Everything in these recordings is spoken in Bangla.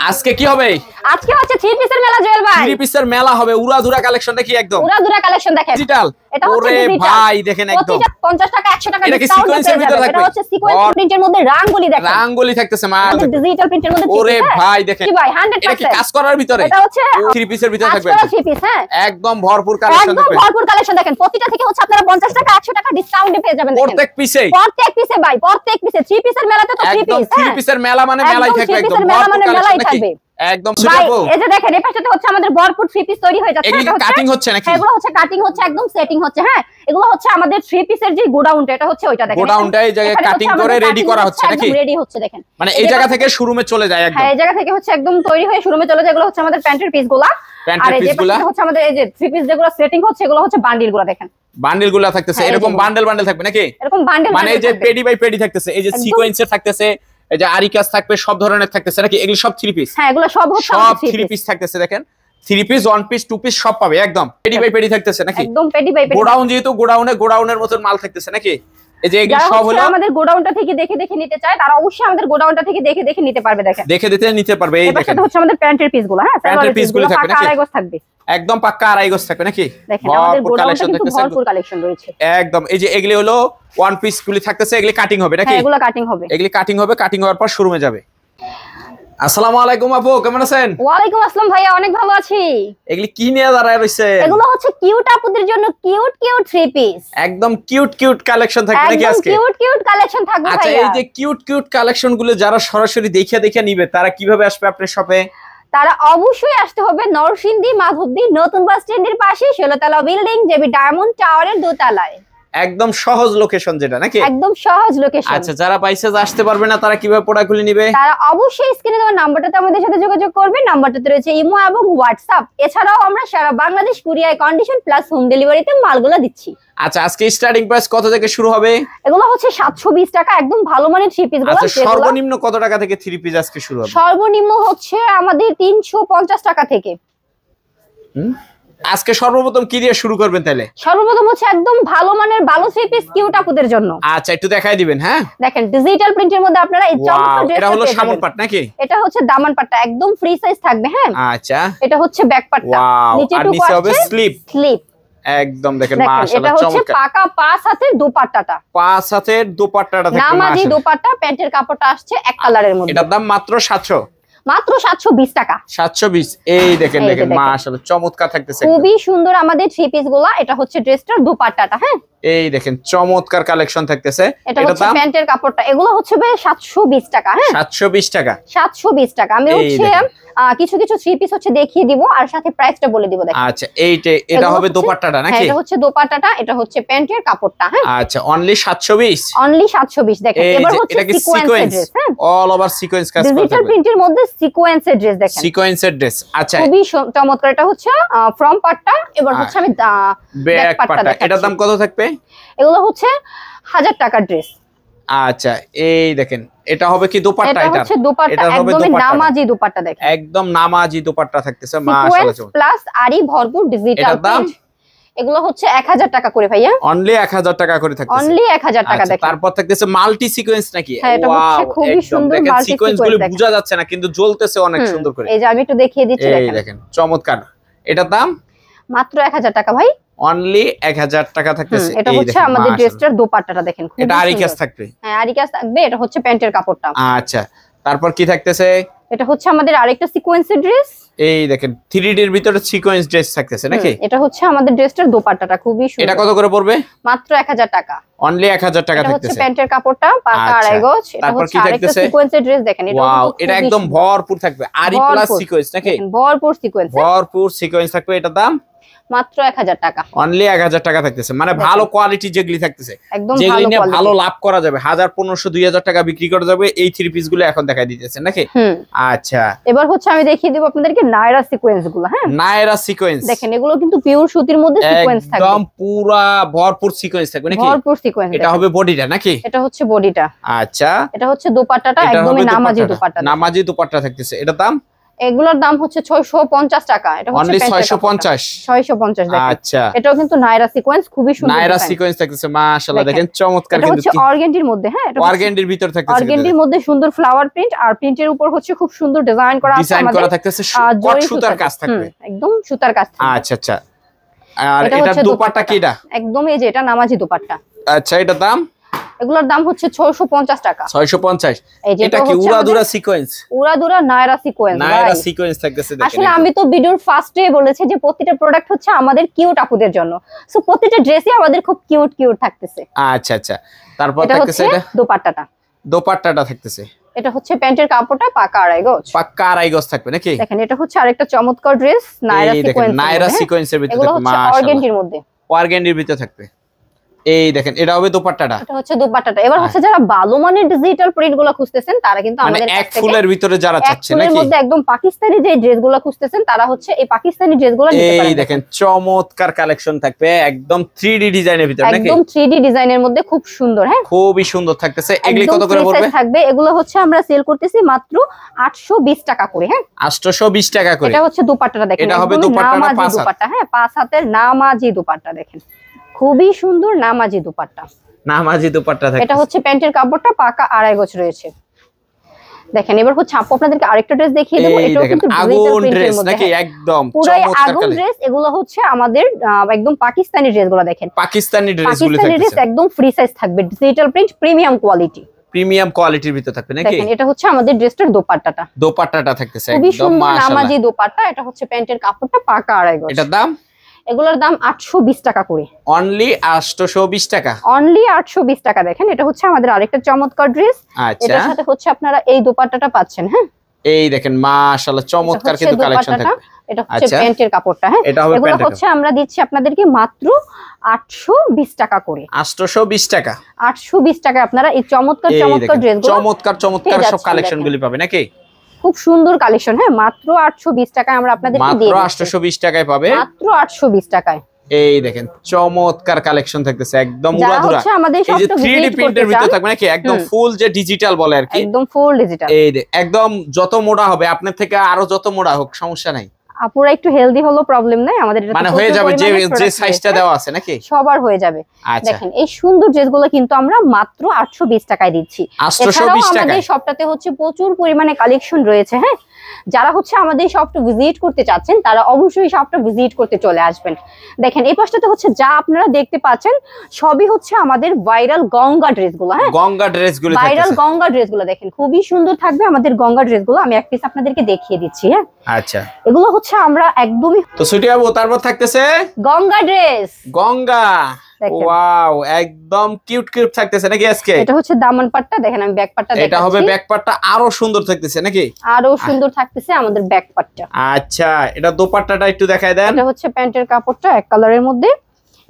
আজকে কি হবে? আজকে হচ্ছে থ্রি পিসের মেলা জুয়েল ভাই। থ্রি পিসের মেলা হবে, উড়াধুরা কালেকশন দেখি একদম। উড়াধুরা কালেকশন দেখেন। ডিজিটাল। এটা হচ্ছে ওরে ভাই দেখেন একদম। 50 টাকা 100 টাকা এটা কি ডিসকাউন্ট সিকোয়েন্সের ভিতরে থাকবে? এটা হচ্ছে সিকোয়েন্স প্রিন্টের মধ্যে রাঙ্গুলি দেখেন। রাঙ্গুলি থাকতেছে মাল। ডিজিটাল প্রিন্টের মধ্যে। ওরে ভাই দেখেন। কি ভাই 100%। এটা কি কাজ করার ভিতরে? এটা হচ্ছে থ্রি পিসের ভিতরে থাকবে। থ্রি পিস হ্যাঁ। একদম ভরপুর কালেকশন একদম দেখবেন। ভরপুর কালেকশন দেখেন। প্রতিটা থেকে হচ্ছে আপনারা 50 টাকা 100 টাকা ডিসকাউন্টে পেয়ে যাবেন দেখেন। প্রত্যেক পিসে ভাই, প্রত্যেক পিসে থ্রি পিসের মেলাতে তো থ্রি পিস। একদম থ্রি পিসের মেলা মানে মেলাই থাকবে একদম। মেলা মানে মেলাই থাকবে। একদম ভাই সুপার। এই যে দেখেন এই পাশটাতে হচ্ছে আমাদের ভরপুর থ্রি পিস তৈরি হয়ে যাচ্ছে। এগুলো কাটিং হচ্ছে নাকি? এগুলো হচ্ছে কাটিং হচ্ছে একদম সেটিং হচ্ছে হ্যাঁ। এগুলো হচ্ছে আমাদের থ্রি পিসের যে গোডাউনটা এটা হচ্ছে ওইটা দেখেন। গোডাউনটা এই জায়গায় কাটিং করে রেডি করা হচ্ছে নাকি? একদম রেডি হচ্ছে দেখেন। মানে এই জায়গা থেকে শোরুমে চলে যায় একদম। হ্যাঁ এই জায়গা থেকে হচ্ছে একদম তৈরি হয়ে শোরুমে চলে যায়। এগুলো হচ্ছে আমাদের প্যান্টের পিসগুলা। আর এই যে পাশে হচ্ছে আমাদের এই যে থ্রি পিস যেগুলো সেটিং হচ্ছে এগুলো হচ্ছে বান্ডিলগুলো দেখেন। বান্ডিলগুলো থাকতেছে এরকম বান্ডেল থাকবে নাকি? এরকম বান্ডেল মানে এই যে পেডি বাই পেডি থাকতেছে, এই যে সিকোয়েন্সের থাকতেছে, এই যে আরিকাস থাকবে, সব ধরনের থাকতেছে নাকি? এগুলো সব থ্রি পিস। হ্যাঁ এগুলো সব হচ্ছে সব থ্রি পিস থাকতেছে দেখেন। Three piece, one piece, two piece সব পাবে একদম। পেডি বাই পেডি থাকতেছে নাকি? একদম পেডি বাই পেডি। গোডাউন যেহেতু গোডাউনের মতন মাল থাকতেছে নাকি? এই যে এগুলো সব হলো আমাদের গোডাউনটা থেকে দেখে নিতে চায় তারা অবশ্যই আমাদের গোডাউনটা থেকে দেখে নিতে পারবে দেখেন। দেখে নিতে পারবে। এই দেখেন এটা হচ্ছে আমাদের প্যান্টের পিসগুলো হ্যাঁ। প্যান্টের পিসগুলো থাকবে নাকি? আড়াই গজ থাকবে। একদম পাক্কা আড়াই গজ থাকবে নাকি? দেখেন আমাদের গোডাউনটা কিন্তু ভরপুর কালেকশন রয়েছে। একদম এই যে এগুলি হলো ওয়ান পিস গুলি থাকতেছে, এগুলি কাটিং হবে নাকি? হ্যাঁ এগুলো কাটিং হবে। এগুলি কাটিং হবে, কাটিং হওয়ার পর শোরুমে যাবে। আসসালামু আলাইকুম আপু, কেমন আছেন? ওয়ালাইকুম আসসালাম ভাইয়া, অনেক ভালো আছি। এগুলি কি নিয়ে দাঁড়ায় রইছে? এগুলো হচ্ছে কিউট আপুদের জন্য কিউট থ্রি পিস। একদম কিউট কালেকশন থাকবে নাকি আজকে? একদম কিউট কালেকশন থাকবে ভাইয়া। আচ্ছা এই যে কিউট কালেকশন গুলো যারা সরাসরি দেখে নিবে তারা কিভাবে আসবে আপনার শপে? তারা অবশ্যই আসতে হবে নরসিংদী মাধবদী নতুন বাস স্ট্যান্ডের পাশে 16তলা বিল্ডিং জেবি ডায়মন্ড টাওয়ারের দোতলায়। একদম সহজ লোকেশন যেটা নাকি? একদম সহজ লোকেশন। আচ্ছা যারা পাইসেজ আসতে পারবে না তারা কিভাবে প্রোডাক্টগুলি নেবে? তারা অবশ্যই স্ক্রিনে দেওয়া নাম্বারটাতে আমাদের সাথে যোগাযোগ করবে। নাম্বারটাতে রয়েছে ইমো এবং হোয়াটসঅ্যাপ। এছাড়াও আমরা সারা Bangladesh courier condition plus home ডেলিভারিতে মালগুলো দিচ্ছি। আচ্ছা আজকে স্টার্টিং প্রাইস কত থেকে শুরু হবে? এগুলো হচ্ছে 720 টাকা একদম ভালো মানের থ্রি পিস গুলো। আচ্ছা সর্বনিম্ন কত টাকা থেকে থ্রি পিস আজকে শুরু হবে? সর্বনিম্ন হচ্ছে আমাদের 350 টাকা থেকে। আজকে সর্বপ্রথম কি দিয়ে শুরু করবেন তাহলে? সর্বপ্রথম হচ্ছে একদম ভালো মানের ভালো থ্রি পিস কিউট আপুদের জন্য। আচ্ছা একটু দেখাই দিবেন। হ্যাঁ দেখেন ডিজিটাল প্রিন্টের মধ্যে আপনারা এই চমৎকার ড্রেসটা। এটা হলো সামন পাট নাকি? এটা হচ্ছে দামান পাটটা একদম ফ্রি সাইজ থাকবে হ্যাঁ। আচ্ছা এটা হচ্ছে ব্যাক পাটটা। নিচে হবে স্লিপ। একদম দেখেন মাশাআল্লাহ চমৎকার। এটা হচ্ছে পাকা পাঁচ হাতের দোপাট্টাটা। পাঁচ হাতের দোপাট্টাটা দেখেন মাশাআল্লাহ। নামাজি দোপাট্টা, প্যান্টের কাপড়টা আসছে এক কালারের মধ্যে। এটার দাম মাত্র 700। মাত্র 720 টাকা। 720। এই দেখেন মাশাআল্লাহ চমৎকার থাকতেছে। খুবই সুন্দর আমাদের থ্রি পিস গুলা। এটা হচ্ছে ড্রেসটার দোপাট্টাটা হ্যাঁ। এই দেখেন চমৎকার কালেকশন থাকতেছে। এটা হচ্ছে প্যান্টের কাপড়টা। এগুলো হচ্ছে ভাই 720 টাকা হ্যাঁ। 720 টাকা। 720 টাকা। আমি হচ্ছে কিছু থ্রি পিস হচ্ছে দেখিয়ে দিব আর সাথে প্রাইসটা বলে দিব দেখেন। আচ্ছা এটা হবে দোপাট্টাটা নাকি? এটা হচ্ছে দোপাট্টাটা, এটা হচ্ছে প্যান্টের কাপড়টা হ্যাঁ। আচ্ছা অনলি 720। অনলি 720 দেখেন। এবার হচ্ছে সিকোয়েন্স ড্রেস হ্যাঁ। অল ওভার সিকোয়েন্স কাজ করা থাকবে। ডিজিটাল প্রিন্টের মধ্যে সিকোয়েন্সের ড্রেস দেখেন। সিকোয়েন্সের ড্রেস। আচ্ছা খুবই চমৎকার। এটা হচ্ছে ফ্রম পার্টটা। এবার হচ্ছে আমি ব্যাক পার্টটা দেখাচ্ছি। এটার দাম কত থাকবে? এগুলো হচ্ছে 1000 টাকার ড্রেস। আচ্ছা এই দেখেন এটা হবে কি দোপাট্টা? এটা হচ্ছে দোপাট্টা একদম নামাজি দোপাট্টা দেখেন। একদম নামাজি দোপাট্টা থাকতেছে মাশাআল্লাহ। প্লাস আরি ভরপুর ডিজিটাল প্রিন্ট। এগুলো হচ্ছে 1000 টাকা করে ভাইয়া। অনলি 1000 টাকা করে থাকতেছে। অনলি 1000 টাকা দেখেন। তারপর থাকতেছে মাল্টি সিকোয়েন্স নাকি? হ্যাঁ এটা হচ্ছে খুবই সুন্দর মাল্টি সিকোয়েন্সগুলো বোঝা যাচ্ছে না কিন্তু জ্বলতেছে অনেক সুন্দর করে। এই যে আমি একটু দেখিয়ে দিচ্ছি দেখেন। এই দেখেন চমৎকার। এটার দাম মাত্র 1000 টাকা ভাই। অনলি 1000 টাকা থাকতেছে। এটা হচ্ছে আমাদের ড্রেসটার দোপাট্টাটা দেখেন। এটা আরিকাস থাকবে। হ্যাঁ আরিকাস থাকবে। এটা হচ্ছে প্যান্টের কাপড়টা। আচ্ছা তারপর কি থাকতেছে? এটা হচ্ছে আমাদের আরেকটা সিকোয়েন্সের ড্রেস। এই দেখেন 3D এর ভিতরে সিকোয়েন্স ড্রেস থাকতেছে নাকি? এটা হচ্ছে আমাদের ড্রেসটার দোপাট্টাটা খুবই সুন্দর। এটা কত করে পড়বে? মাত্র 1000 টাকা। অনলি 1000 টাকা থাকতেছে। এটা হচ্ছে প্যান্টের কাপড়টা পাকা আড়াই গজ। এটা হচ্ছে আরেকটা সিকোয়েন্সের ড্রেস দেখেন। এটা একদম ভরপুর থাকবে। আরি প্লাস সিকোয়েন্স নাকি? ভরপুর সিকোয়েন্স। ভরপুর সিকোয়েন্স থাকবে। এটা দাম মাত্র 1000 টাকা। অনলি 1000 টাকা থাকতেছে। মানে ভালো কোয়ালিটি যেগুলি থাকতেছে একদম যেগুলি নিয়ে ভালো লাভ করা যাবে। 1000 1500 2000 টাকা বিক্রি করা যাবে এই থ্রি পিস গুলো এখন দেখাই দিতেছে নাকি? আচ্ছা এবার হচ্ছে আমি দেখিয়ে দেব আপনাদেরকে নায়রা সিকোয়েন্স গুলো হ্যাঁ। নায়রা সিকোয়েন্স দেখেন এগুলো কিন্তু পিওর সুতির মধ্যে সিকোয়েন্স থাকবে। একদম পুরা ভরপুর সিকোয়েন্স থাকবে নাকি? ভরপুর সিকোয়েন্স। এটা হবে বডিটা নাকি? এটা হচ্ছে বডিটা। আচ্ছা এটা হচ্ছে দোপাট্টাটা একদমই নামাজি দোপাট্টা। নামাজি দোপাট্টা থাকতেছে। এটা দাম এগুলোর দাম হচ্ছে 650 টাকা। এটা হচ্ছে অনলি 650 দেখেন। আচ্ছা, এটাও কিন্তু নায়রা সিকোয়েন্স, খুবই সুন্দর নায়রা সিকোয়েন্স থাকতেছে মাশাআল্লাহ, দেখেন চমৎকার। এটা হচ্ছে অর্গানডির মধ্যে, হ্যাঁ এটা অর্গানডির ভিতর থাকতেছে, অর্গানডির মধ্যে সুন্দর ফ্লাওয়ার প্রিন্ট, আর প্রিন্টের উপর হচ্ছে খুব সুন্দর ডিজাইন করা আছে, ডিজাইন করা থাকতেছে, কট সুতার কাজ থাকবে, একদম সুতার কাজ থাকবে। আচ্ছা আচ্ছা। আর এটা দোপাট্টা কি? এটা একদম এই যে এটা নামাজি দোপাট্টা। আচ্ছা, এটা দাম? এগুলোর দাম হচ্ছে 650 টাকা। 650। এটা কি উড়াদুরা সিকোয়েন্স? উড়াদুরা নায়রা সিকোয়েন্স, নায়রা সিকোয়েন্স থাকতেছে। দেখেন আসলে আমি তো ভিডিওর ফার্স্টে বলেছি যে প্রত্যেকটা প্রোডাক্ট হচ্ছে আমাদের কিউট আপুদের জন্য, সো প্রত্যেকটা ড্রেসই আমাদের খুব কিউট কিউট থাকতেছে। আচ্ছা আচ্ছা। তারপর থাকতেছে এটা দোপাট্টাটা থাকতেছে। এটা হচ্ছে প্যান্টের কাপড়টা পাকা আড়াই গজ থাকবে নাকি? দেখেন এটা হচ্ছে আরেকটা চমৎকার ড্রেস নায়রা সিকোয়েন্সের ভিতরে, এগুলো হচ্ছে অর্গানডির মধ্যে, অর্গানডির ভিতরে থাকবে। এই দেখেন, এটা হবে দোপাট্টাটা। এটা হচ্ছে দোপাট্টাটা। এবার হচ্ছে যারা ভালো মানের ডিজিটাল প্রিন্টগুলো খুঁজতেছেন তারা কিন্তু আমাদের এক ফুলের ভিতরে যারা চাচ্ছেন নাকি, এর মধ্যে একদম পাকিস্তানি যে ড্রেসগুলো খুঁজতেছেন তারা হচ্ছে এই পাকিস্তানি ড্রেসগুলো নিতে পারেন। এই দেখেন চমৎকার কালেকশন থাকবে, একদম 3D ডিজাইনের ভিতরে নাকি? একদম 3D ডিজাইনের মধ্যে খুব সুন্দর, হ্যাঁ খুবই সুন্দর থাকতেছে। এগুলি কত করে পড়বে? থাকবে এগুলো হচ্ছে আমরা সেল করতেছি মাত্র 820 টাকা করে, হ্যাঁ 820 টাকা করে। এটা হচ্ছে দোপাট্টাটা দেখেন, এটা হবে দোপাট্টাটা 5 হাত, হ্যাঁ 5 হাতের নামাজি দোপাট্টা, দেখেন খুবই সুন্দর নামাজি দোপাট্টা। থাকে। এটা হচ্ছে প্যান্টের কাপড়টা পাকা আড়াই গজ রয়েছে। দেখেন এবার হচ্ছে আপু আপনাদেরকে আরেকটা ড্রেস দেখিয়ে দেব। এটাও কিন্তু আগুন ড্রেস নাকি? একদম চমৎকার আগুন ড্রেস। এগুলো হচ্ছে আমাদের একদম পাকিস্তানি ড্রেসগুলো, দেখেন পাকিস্তানি ড্রেসগুলো থাকবে, ড্রেস একদম ফ্রি সাইজ থাকবে, ডিজিটাল প্রিন্ট, প্রিমিয়াম কোয়ালিটির ভিতর থাকবে নাকি? দেখেন এটা হচ্ছে আমাদের ড্রেসটার দোপাট্টাটা থাকতেছে একদম মাশাআল্লাহ, নামাজি দোপাট্টা। এটা হচ্ছে প্যান্টের কাপড়টা পাকা আড়াই গজ। এটার দাম? এগুলোর দাম 820 টাকা করে, অনলি 820 টাকা, অনলি 820 টাকা। দেখেন এটা হচ্ছে আমাদের আরেকটা চমৎকার ড্রেস। এটার সাথে হচ্ছে আপনারা এই দোপাট্টাটা পাচ্ছেন, হ্যাঁ এই দেখেন মাশাআল্লাহ চমৎকার কিন্তু কালেকশন থাকবে। এটা হচ্ছে প্যান্টের কাপড়টা, হ্যাঁ এগুলো হচ্ছে আমরা দিচ্ছি আপনাদেরকে মাত্র 820 টাকা করে। 820 টাকা, 820 টাকা আপনারা এই চমৎকার ড্রেসগুলো, চমৎকার সব কালেকশনগুলি পাবে নাকি? খুব সুন্দর কালেকশন, হ্যাঁ মাত্র 820 টাকায় আমরা আপনাদেরকে দিয়ে দিচ্ছি। মাত্র 820 টাকায় পাবে, মাত্র 820 টাকায়। এই দেখেন চমৎকার কালেকশন থাকতেছে, একদম উড়াধুরা। এই যে 3D প্রিন্টের ভিতরে থাকবে নাকি? একদম ফুল যে ডিজিটাল বলে আর কি, একদম ফুল ডিজিটাল। এই একদম যত মোটা হবে আপনার থেকে আরো যত মোটা হোক সমস্যা নাই, আপুরা একটু হেলদি হলো প্রবলেম নাই, আমাদের এটা মানে হয়ে যাবে যে সাইজটা দেওয়া আছে নাকি সবার হয়ে যাবে। দেখেন এই সুন্দর ড্রেসগুলো কিন্তু আমরা মাত্র 820 টাকায় দিচ্ছি। 820 টাকায়। আমাদের শপটাতে হচ্ছে প্রচুর পরিমাণে কালেকশন রয়েছে, হ্যাঁ যারা হচ্ছে আমাদের শপটা ভিজিট করতে চাচ্ছেন তারা অবশ্যই শপটা ভিজিট করতে চলে আসবেন। দেখেন এই পাশটাতে হচ্ছে যা আপনারা দেখতে পাচ্ছেন সবই হচ্ছে আমাদের ভাইরাল গঙ্গা ড্রেসগুলো, হ্যাঁ গঙ্গা ড্রেসগুলো, ভাইরাল গঙ্গা ড্রেসগুলো দেখেন খুবই সুন্দর থাকবে আমাদের গঙ্গা ড্রেসগুলো। আমি এক পিস আপনাদেরকে দেখিয়ে দিচ্ছি, হ্যাঁ আচ্ছা এগুলো হচ্ছে আমরা একদমই তো ছুটি যাবো। তারপর থাকতেছে গঙ্গা ড্রেস, গঙ্গা, ওয়াও একদম কিউট থাকতেছে নাকি আজকে? এটা হচ্ছে দামান পাটটা, দেখেন আমি ব্যাক পাটটা দেখাচ্ছি। এটা হবে ব্যাক পাটটা আরো সুন্দর থাকতেছে নাকি? আরো সুন্দর থাকতেছে আমাদের ব্যাক পাটটা। আচ্ছা এটা দোপাট্টাটা একটু দেখায় দেন। এটা হচ্ছে প্যান্টের কাপড়টা এক কালারের মধ্যে।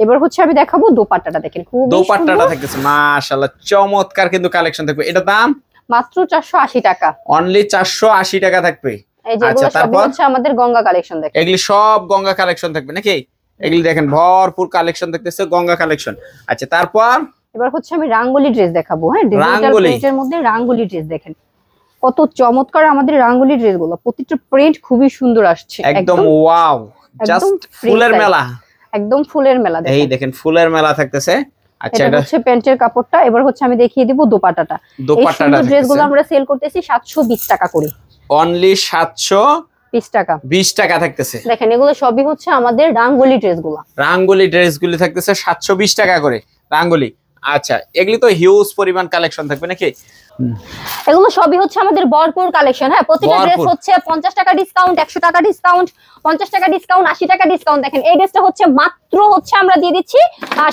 এবার হচ্ছে আমি দেখাবো দোপাট্টাটা, দেখেন খুব সুন্দর দোপাট্টাটা থাকতেছে মাশাআল্লাহ চমৎকার কিন্তু কালেকশন থাকবে। এটা দাম মাত্র 480 টাকা, অনলি 480 টাকা থাকবে। আচ্ছা তারপর হচ্ছে আমাদের গঙ্গা কালেকশন, দেখেন এগুলি সব গঙ্গা কালেকশন থাকবে নাকি? এগুলি দেখেন ভরপুর কালেকশন দেখতেছে গঙ্গা কালেকশন। আচ্ছা তারপর এবার হচ্ছে আমি রাঙ্গুলি ড্রেস দেখাবো, হ্যাঁ ডিজিটাল প্রিন্টের মধ্যে রাঙ্গুলি ড্রেস। দেখেন কত চমৎকার আমাদের রাঙ্গুলি ড্রেসগুলো, প্রত্যেকটা প্রিন্ট খুবই সুন্দর আসছে, একদম ওয়াও জাস্ট ফুলের মেলা, একদম ফুলের মেলা। এই দেখেন ফুলের মেলা থাকতেছে। আচ্ছা এটা হচ্ছে প্যান্টের কাপড়টা। এবার হচ্ছে আমি দেখিয়ে দিব দোপাট্টাটা। এই ড্রেসগুলো আমরা সেল করতেছি 720 টাকা করে, অনলি 720 টাকা 20 টাকা থাকতেছে। দেখেন এগুলো সবই হচ্ছে আমাদের রাঙ্গুলি ড্রেসগুলো, রাঙ্গুলি ড্রেসগুলি থাকতেছে 720 টাকা করে রাঙ্গুলি। আচ্ছা এগুলি তো হিউজ পরিমাণ কালেকশন থাকবে নাকি? এগুলো সবই হচ্ছে আমাদের ভরপুর কালেকশন, হ্যাঁ প্রতিটা ড্রেস হচ্ছে 50 টাকা ডিসকাউন্ট, 100 টাকা ডিসকাউন্ট, 50 টাকা ডিসকাউন্ট, 80 টাকা ডিসকাউন্ট। দেখেন এই ড্রেসটা হচ্ছে মাত্র হচ্ছে আমরা দিয়ে দিচ্ছি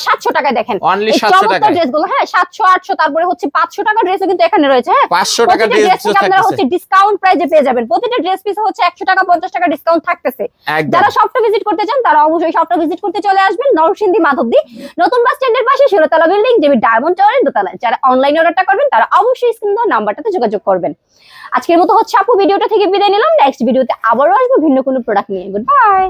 700 টাকায়। দেখেন অনলি 700 টাকা ড্রেসগুলো, হ্যাঁ 700 800 তারপরে হচ্ছে 500 টাকা ড্রেসও কিন্তু এখানে রয়েছে, হ্যাঁ 500 টাকা ড্রেস আপনারা হচ্ছে ডিসকাউন্ট প্রাইসে পেয়ে যাবেন। প্রতিটা ড্রেস পিসে হচ্ছে 100 টাকা 50 টাকা ডিসকাউন্ট থাকতেছে। যারা শপটা ভিজিট করতে চান তারা অবশ্যই শপটা ভিজিট করতে চলে আসবেন নরসিংদী মাধবদী নতুন বাস স্ট্যান্ডের পাশে 16তলা বিল্ডিং জেবি ডায়মন্ড টাওয়ারের দোতলায়। যারা অনলাইনে অর্ডারটা করবেন তারা অবশ্যই স্ক্রিনে দেওয়া নাম্বারটাতে যোগাযোগ করবেন। আজকের মতো হচ্ছে আপু ভিডিওটা থেকে বিদায় নিলাম, নেক্সট ভিডিওতে আবারও আসবো ভিন্ন কোনো প্রোডাক্ট নিয়ে। Good bye.